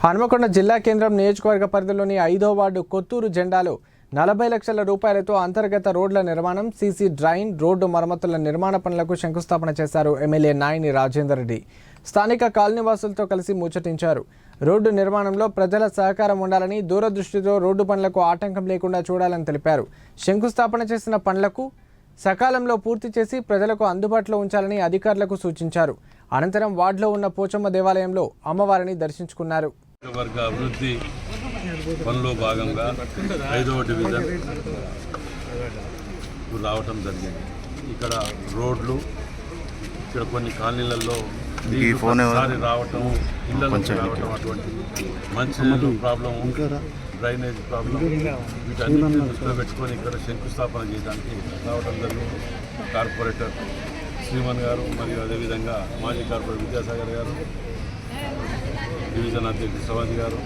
హనుమకొండ జిల్లా కేంద్రం నియోజకవర్గ పరిధిలోని 5వ వార్డు కొత్తూరు జెండాలో 40 లక్షల రూపాయలతో అంతర్గత రోడ్ల నిర్మాణం, సీసీ డ్రైన్, రోడ్డు మరమ్మతుల నిర్మాణ పనులకు శంకుస్థాపన చేశారు ఎమ్మెల్యే నాయని రాజేందర్ రెడ్డి. స్థానిక కాలనీవాసులతో కలిసి ముచ్చటించారు. రోడ్డు నిర్మాణంలో ప్రజల సహకారం ఉండాలని, దూరదృష్టితో రోడ్డు పనులకు ఆటంకం లేకుండా చూడాలని తెలిపారు. శంకుస్థాపన చేసిన పనులకు సకాలంలో పూర్తి చేసి ప్రజలకు అందుబాటులో ఉంచాలని అధికారులకు సూచించారు. అనంతరం వార్డులో ఉన్న పోచమ్మ దేవాలయంలో అమ్మవారిని దర్శించుకున్నారు. వర్గ అభివృద్ధి పనిలో భాగంగా 5వ డివిజన్ రావటం జరిగింది. ఇక్కడ రోడ్లు, ఇక్కడ కొన్ని కాలనీలలో రావటం, ఇళ్లలో రావటం, అటువంటి మంచి ప్రాబ్లం, డ్రైనేజ్ ప్రాబ్లం, వీటన్నిటిని దృష్టిలో పెట్టుకొని ఇక్కడ శంకుస్థాపన చేయడానికి రావడం జరిగింది. కార్పొరేటర్ శ్రీమన్ గారు మరియు అదేవిధంగా మాజీ కార్పొరేటర్ విద్యాసాగర్ గారు, డివిజన్ అధ్యక్షుడు సవాజీ గారు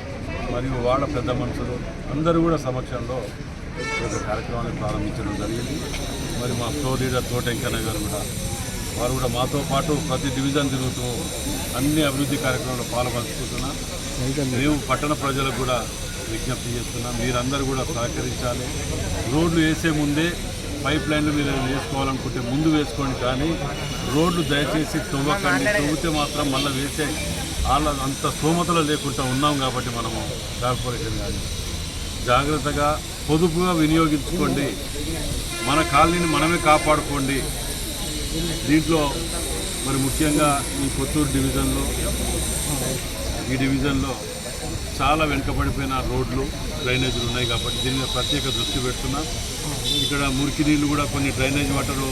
మరియు వాళ్ళ పెద్ద మనుషులు అందరూ కూడా సమక్షంలో ఒక కార్యక్రమాన్ని ప్రారంభించడం జరిగింది. మరి మా ఫ్లో లీడర్ తోట వెంకన్న గారు కూడా వారు కూడా మాతో పాటు ప్రతి డివిజన్ తిరుగుతూ అన్ని అభివృద్ధి కార్యక్రమాల్లో పాల్పంచుకుంటున్నా. మేము పట్టణ ప్రజలకు కూడా విజ్ఞప్తి చేస్తున్నాం, మీరందరూ కూడా సహకరించాలి. రోడ్లు వేసే ముందే పైప్ లైన్లు మీరు వేసుకోవాలనుకుంటే ముందు వేసుకోండి, కానీ రోడ్లు దయచేసి తవ్వకండి. తవ్వితే మాత్రం మళ్ళీ వేసే వాళ్ళ అంత స్తోమతలో లేకుండా ఉన్నాం. కాబట్టి మనము కార్పొరేషన్ కానీ జాగ్రత్తగా పొదుపుగా వినియోగించుకోండి, మన కాలనీని మనమే కాపాడుకోండి. దీంట్లో మరి ముఖ్యంగా ఈ కొత్తూరు డివిజన్లో చాలా వెనుకబడిపోయిన రోడ్లు, డ్రైనేజీలు ఉన్నాయి. కాబట్టి దీని మీద ప్రత్యేక దృష్టి పెడుతున్నాం. ఇక్కడ మురికి నీళ్ళు కూడా కొన్ని డ్రైనేజ్ వాటర్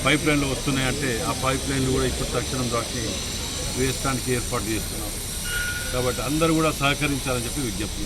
పైప్ లైన్లో వస్తున్నాయంటే ఆ పైప్ లైన్లు కూడా ఇప్పుడు తక్షణం దాటి వేయడానికి ఏర్పాటు చేస్తున్నాం. కాబట్టి అందరూ కూడా సహకరించాలని చెప్పి విజ్ఞప్తి.